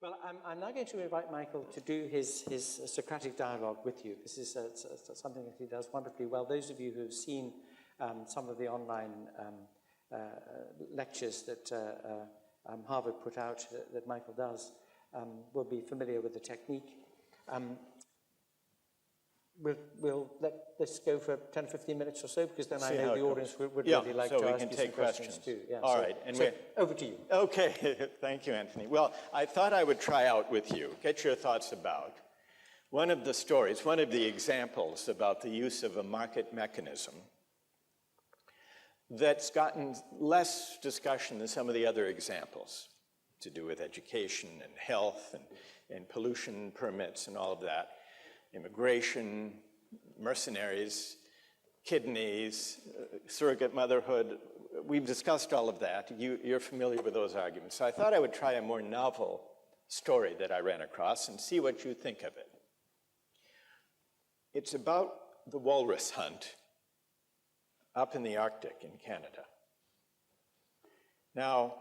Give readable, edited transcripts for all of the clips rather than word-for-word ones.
Well, I'm now going to invite Michael to do his Socratic dialogue with you. This is something that he does wonderfully well. Those of you who have seen some of the online lectures that Harvard put out that Michael does will be familiar with the technique. We'll let this go for 10, 15 minutes or so, because then I know the audience would really like to ask you some questions too. Yeah, All right. And over to you. Okay. Thank you, Anthony. Well, I thought I would try out with you, get your thoughts about one of the stories, one of the examples about the use of a market mechanism that's gotten less discussion than some of the other examples to do with education and health and pollution permits and all of that. Immigration, mercenaries, kidneys, surrogate motherhood. We've discussed all of that. You're familiar with those arguments. So I thought I would try a more novel story that I ran across and see what you think of it. It's about the walrus hunt up in the Arctic in Canada. Now,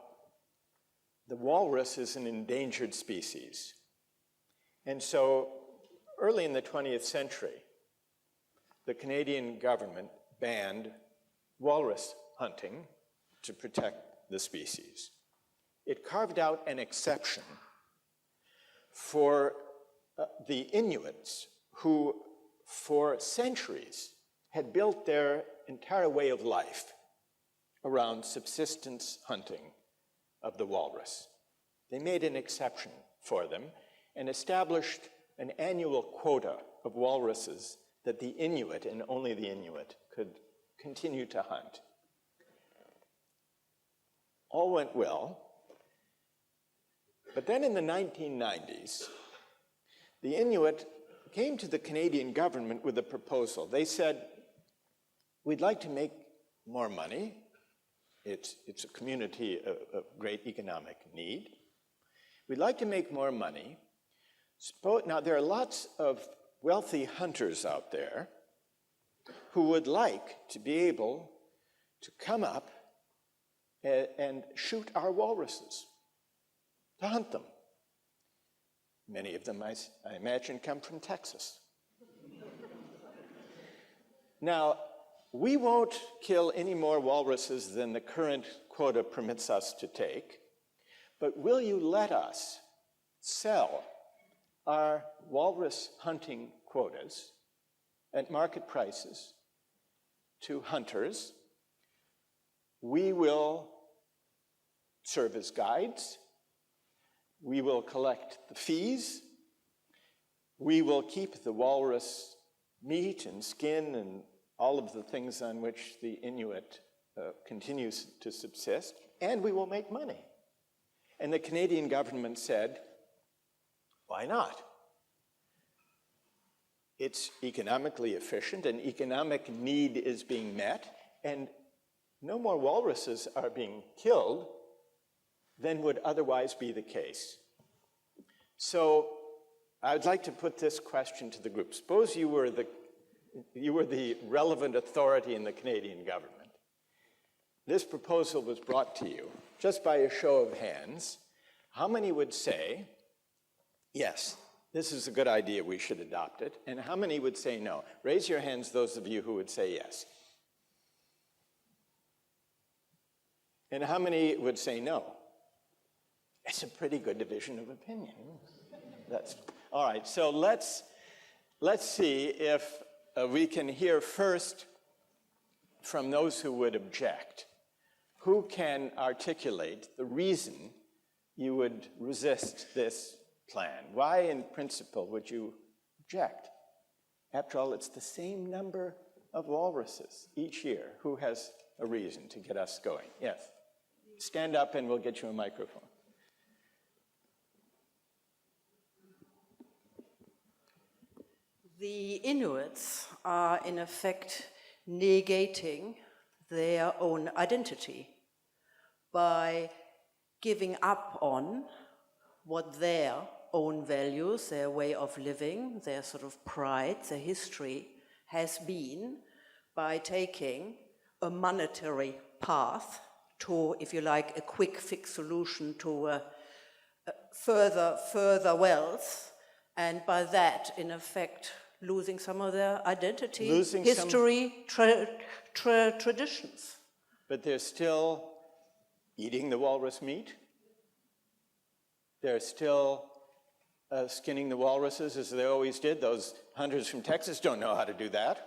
the walrus is an endangered species. And so early in the 20th century, the Canadian government banned walrus hunting to protect the species. It carved out an exception for the Inuits, who for centuries had built their entire way of life around subsistence hunting of the walrus. They made an exception for them and established an annual quota of walruses that the Inuit, and only the Inuit, could continue to hunt. All went well, but then in the 1990s, the Inuit came to the Canadian government with a proposal. They said, we'd like to make more money. It's a community of great economic need. We'd like to make more money. Now, there are lots of wealthy hunters out there who would like to be able to come up and shoot our walruses, to hunt them. Many of them, I imagine, come from Texas. Now, we won't kill any more walruses than the current quota permits us to take, but will you let us sell our walrus hunting quotas at market prices to hunters? We will serve as guides. We will collect the fees. We will keep the walrus meat and skin and all of the things on which the Inuit continues to subsist, and we will make money. And the Canadian government said, why not? It's economically efficient, and economic need is being met, and no more walruses are being killed than would otherwise be the case. So I'd like to put this question to the group. Suppose you were the relevant authority in the Canadian government. This proposal was brought to you just by a show of hands. How many would say, yes, this is a good idea, we should adopt it? And how many would say no? Raise your hands, those of you who would say yes. And how many would say no? It's a pretty good division of opinion. That's all right. So let's see if we can hear first from those who would object. Who can articulate the reason you would resist this plan? Why, in principle, would you object? After all, it's the same number of walruses each year. Who has a reason to get us going? Yes. Stand up and we'll get you a microphone. The Inuits are, in effect, negating their own identity by giving up on what their own values, their way of living, their sort of pride, their history has been, by taking a monetary path to, if you like, a quick fix solution to further wealth, and by that, in effect, losing some of their identity, history, traditions. But they're still eating the walrus meat. They're still skinning the walruses as they always did. Those hunters from Texas don't know how to do that.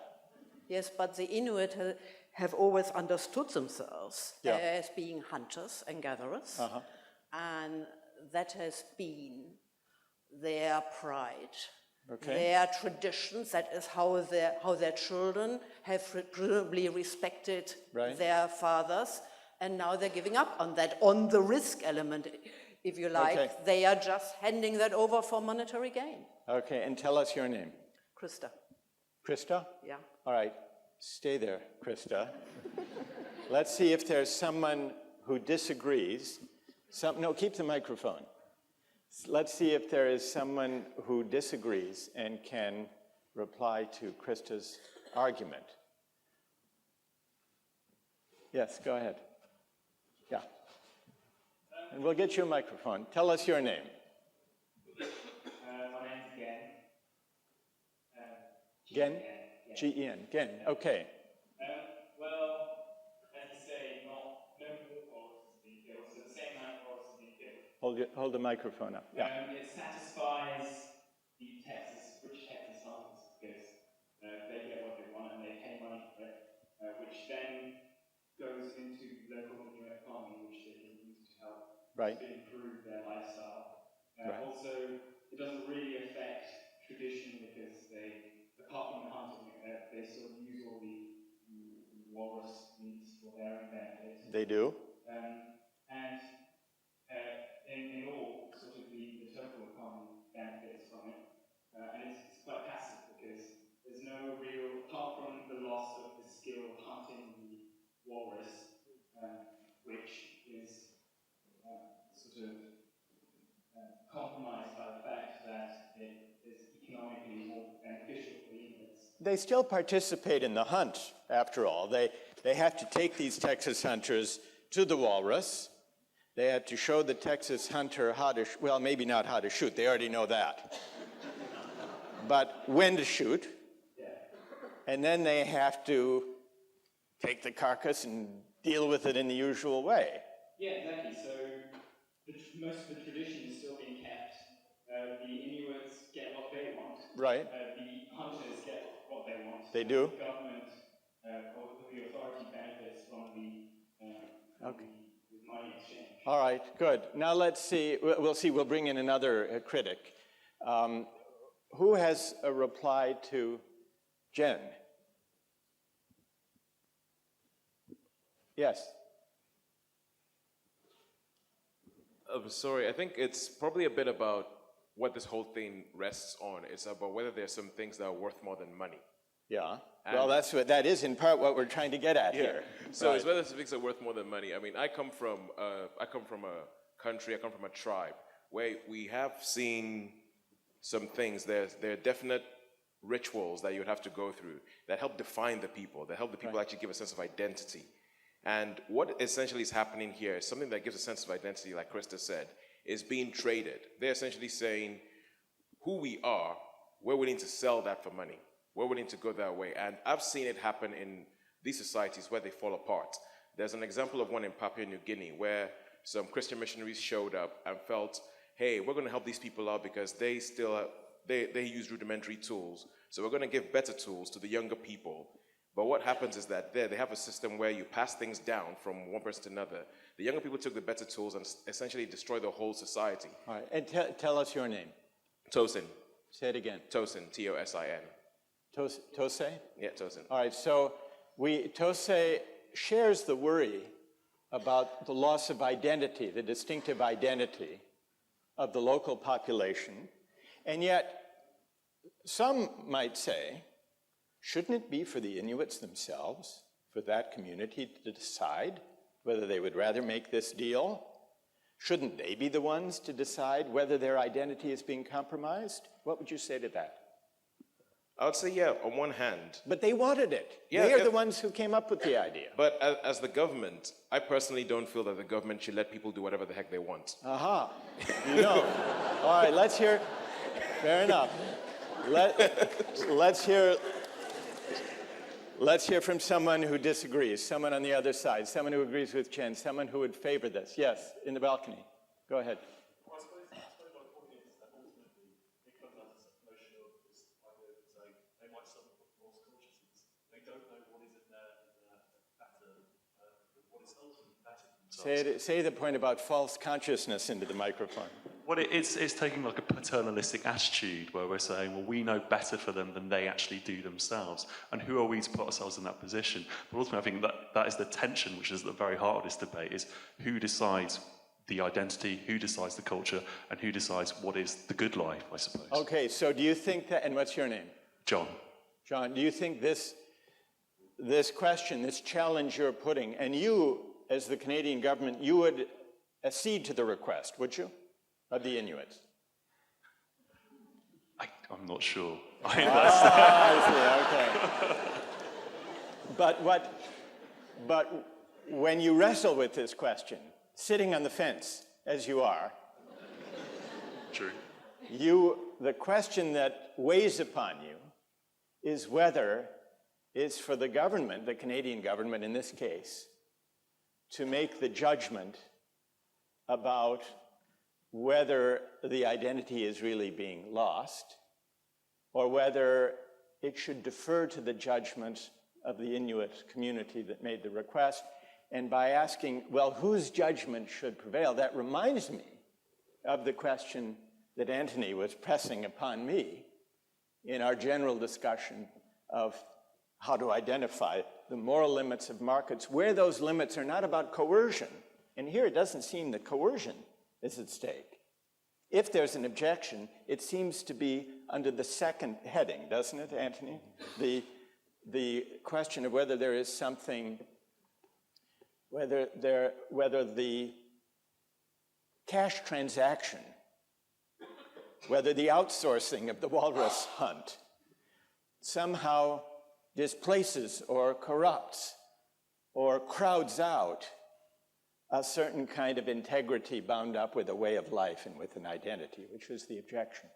Yes, but the Inuit have always understood themselves as being hunters and gatherers, and that has been their pride, their traditions. That is how their children have presumably respected their fathers, and now they're giving up on that, on the risk element, if you like. Okay. They are just handing that over for monetary gain. Okay, and tell us your name. Krista. Krista? Yeah. All right, stay there, Krista. Let's see if there's someone who disagrees. No, keep the microphone. Let's see if there is someone who disagrees and can reply to Krista's argument. Yes, go ahead. Yeah. And we'll get you a microphone. Tell us your name. My name's Gen. Gen? G-E-N. Gen, okay. Well, as you say, no more walruses being killed, so the same amount of walruses being killed. Hold the microphone up. Yeah. It satisfies the British Texas hunters, because they get what they want and they pay money for it, which then goes into the local Inuit economy, which they can use to help to improve their lifestyle. Also, it doesn't really affect tradition, because apart from the hunting, they still use all the walrus meats for their own benefit. They do? And in all, sort of the total economy benefits from it. And it's quite passive, because there's no real, apart from the loss of the skill of hunting the walrus, which is sort of compromised by the fact that it is economically more beneficial for Inuits. They still participate in the hunt, after all. They have to take these Texas hunters to the walrus. They have to show the Texas hunter how to, well, maybe not how to shoot, they already know that. But when to shoot. Yeah. And then they have to take the carcass and deal with it in the usual way. Yeah, exactly. So most of the tradition is still being kept. The Inuits get what they want. Right. The hunters get what they want. They do. The government or the authority benefits from the money exchange. All right, good. Now let's see. We'll bring in another critic. Who has a reply to Jen? Yes. Sorry, I think it's probably a bit about what this whole thing rests on. It's about whether there's some things that are worth more than money. Yeah. Well, that is in part what we're trying to get at here. So it's whether some things are worth more than money. I mean, I come from a country, I come from a tribe where we have seen some things. There are definite rituals that you would have to go through that help define the people, that help the people actually give a sense of identity. And what essentially is happening here is something that gives a sense of identity, like Krista said, is being traded. They're essentially saying, who we are, we're willing to sell that for money. We're willing to go that way. And I've seen it happen in these societies where they fall apart. There's an example of one in Papua New Guinea where some Christian missionaries showed up and felt, hey, we're going to help these people out because they use rudimentary tools. So we're going to give better tools to the younger people. But what happens is that they have a system where you pass things down from one person to another. The younger people took the better tools and essentially destroyed the whole society. All right, and tell us your name. Tosin. Say it again. Tosin, T-O-S-I-N. Tose? Yeah, Tosin. All right, so Tose shares the worry about the loss of identity, the distinctive identity of the local population, and yet some might say, shouldn't it be for the Inuits themselves, for that community to decide whether they would rather make this deal? Shouldn't they be the ones to decide whether their identity is being compromised? What would you say to that? I would say, yeah, on one hand. But they wanted it. Yeah, they are yeah. the ones who came up with the idea. But as the government, I personally don't feel that the government should let people do whatever the heck they want. Aha. You know. All right, let's hear. Fair enough. Let's hear from someone who disagrees, someone on the other side, someone who agrees with Chen, someone who would favor this. Yes, in the balcony. Go ahead. Well, I suppose my point is that ultimately it comes down to this notion of this idea of saying they might suffer from false consciousness. They don't know what is in their better, what is ultimately better for themselves. Say the point about false consciousness into the microphone. Well, it's taking like a paternalistic attitude where we're saying, well, we know better for them than they actually do themselves. And who are we to put ourselves in that position? But ultimately, I think that is the tension, which is at the very heart of this debate, is who decides the identity, who decides the culture, and who decides what is the good life, I suppose. Okay, so do you think that, and what's your name? John. John, do you think this question, this challenge you're putting, and you, as the Canadian government, you would accede to the request, would you, of the Inuits? I'm not sure. I see, okay. But when you wrestle with this question, sitting on the fence, as you are, True. the question that weighs upon you is whether it's for the government, the Canadian government in this case, to make the judgment about whether the identity is really being lost, or whether it should defer to the judgment of the Inuit community that made the request. And by asking, well, whose judgment should prevail, that reminds me of the question that Anthony was pressing upon me in our general discussion of how to identify the moral limits of markets, where those limits are not about coercion. And here it doesn't seem that coercion is at stake. If there's an objection, it seems to be under the second heading, doesn't it, Anthony? The question of whether there is something, whether the cash transaction, whether the outsourcing of the walrus hunt somehow displaces or corrupts or crowds out a certain kind of integrity bound up with a way of life and with an identity, which was the objection.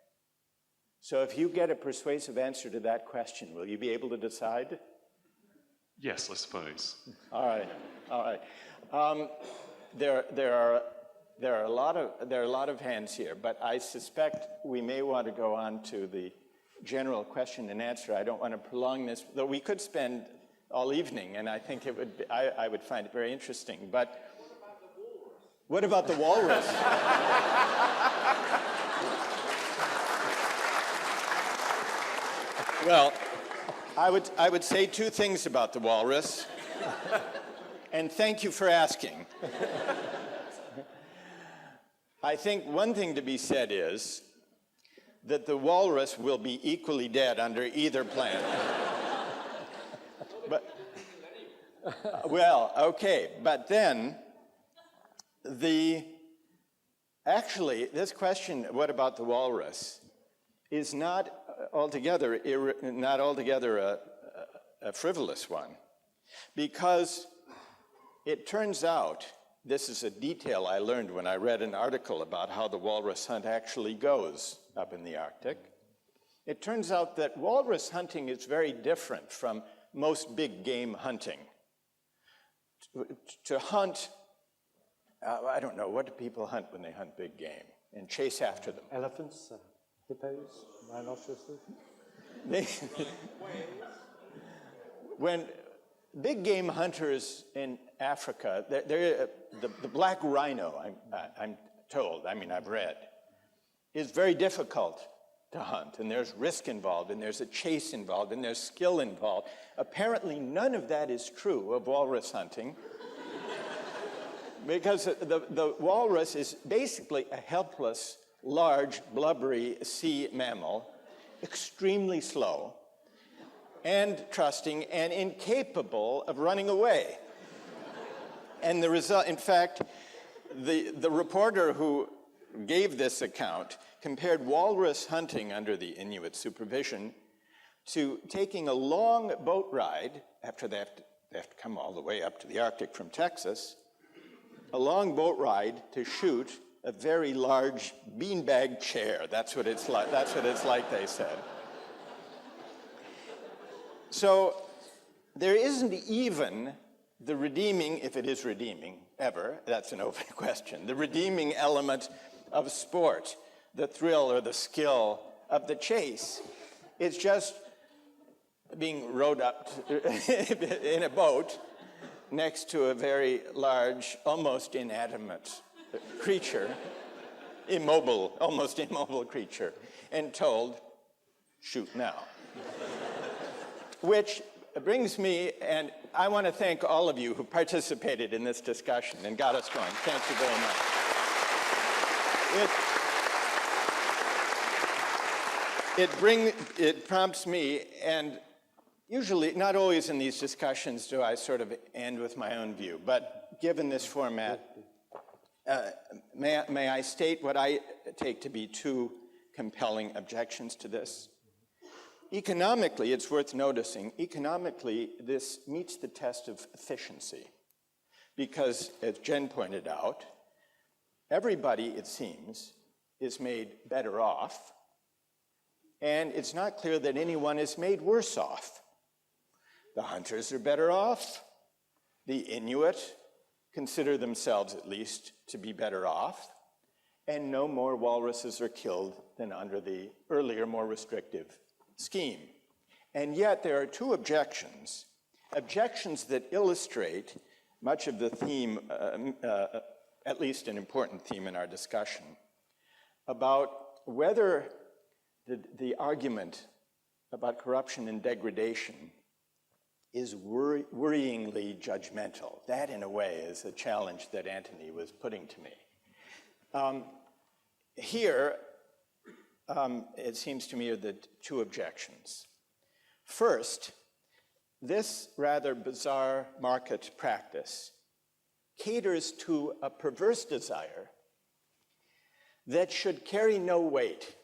So if you get a persuasive answer to that question, will you be able to decide? Yes, I suppose. All right. There are a lot of hands here, but I suspect we may want to go on to the general question and answer. I don't want to prolong this, though we could spend all evening, and I think it would. I would find it very interesting. But what about the walrus? Well, I would say two things about the walrus, and thank you for asking. I think one thing to be said is that the walrus will be equally dead under either plan. Well, okay, but then actually, this question, what about the walrus, is not altogether a frivolous one, because it turns out, this is a detail I learned when I read an article about how the walrus hunt actually goes up in the Arctic. It turns out that walrus hunting is very different from most big game hunting. To hunt, I don't know, what do people hunt when they hunt big game and chase after them? Elephants, hippos, rhinoceroses. When big game hunters in Africa, the black rhino, I'm told, I've read, is very difficult to hunt, and there's risk involved, and there's a chase involved, and there's skill involved. Apparently, none of that is true of walrus hunting, because the walrus is basically a helpless, large, blubbery sea mammal, extremely slow, and trusting, and incapable of running away. And the result, in fact, the reporter who gave this account compared walrus hunting under the Inuit supervision to taking a long boat ride, after they have to come all the way up to the Arctic from Texas, a long boat ride to shoot a very large beanbag chair. That's what it's like, they said. So there isn't even the redeeming, if it is redeeming ever, that's an open question, the redeeming element of sport, the thrill or the skill of the chase. It's just being rowed up in a boat next to a very large, almost inanimate creature, almost immobile creature, and told, shoot now. Which brings me, and I want to thank all of you who participated in this discussion and got us going. Thank you very much. It prompts me, and usually, not always in these discussions do I sort of end with my own view, but given this format, may I state what I take to be two compelling objections to this? Economically, it's worth noticing, economically, this meets the test of efficiency. Because, as Jen pointed out, everybody, it seems, is made better off, and it's not clear that anyone is made worse off. The hunters are better off. The Inuit consider themselves, at least, to be better off. And no more walruses are killed than under the earlier, more restrictive scheme. And yet there are two objections that illustrate much of the theme, at least an important theme in our discussion, about whether the argument about corruption and degradation is worryingly judgmental. That, in a way, is a challenge that Anthony was putting to me. Here, it seems to me, are the two objections. First, this rather bizarre market practice caters to a perverse desire that should carry no weight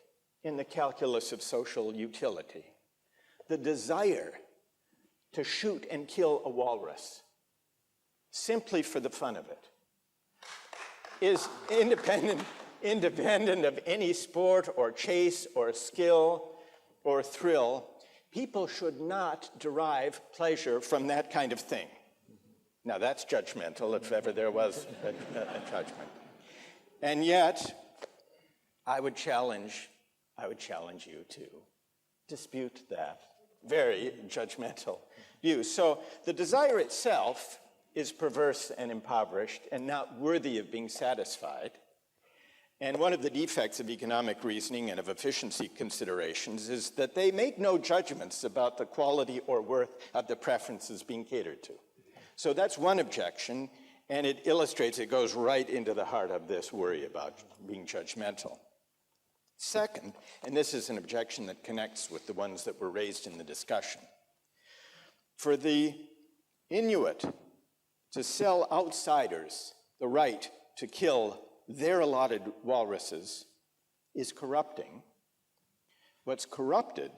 in the calculus of social utility. The desire to shoot and kill a walrus simply for the fun of it is independent of any sport or chase or skill or thrill. People should not derive pleasure from that kind of thing. Now that's judgmental, if ever there was a judgment. And yet, I would challenge you to dispute that very judgmental view. So the desire itself is perverse and impoverished and not worthy of being satisfied. And one of the defects of economic reasoning and of efficiency considerations is that they make no judgments about the quality or worth of the preferences being catered to. So that's one objection, and it illustrates, it goes right into the heart of this worry about being judgmental. Second, and this is an objection that connects with the ones that were raised in the discussion, for the Inuit to sell outsiders the right to kill their allotted walruses is corrupting. What's corrupted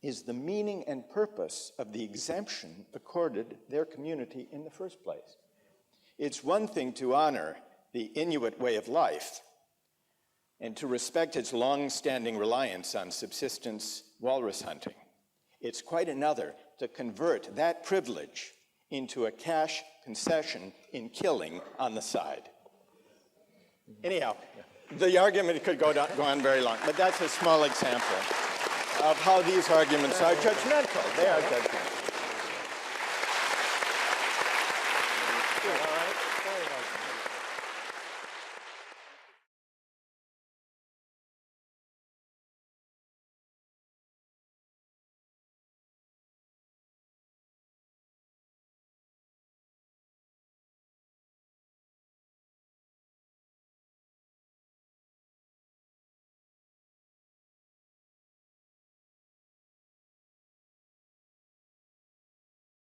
is the meaning and purpose of the exemption accorded their community in the first place. It's one thing to honor the Inuit way of life and to respect its long-standing reliance on subsistence walrus hunting. It's quite another to convert that privilege into a cash concession in killing on the side. Anyhow, the argument could go on very long, but that's a small example of how these arguments are judgmental. They are judgmental.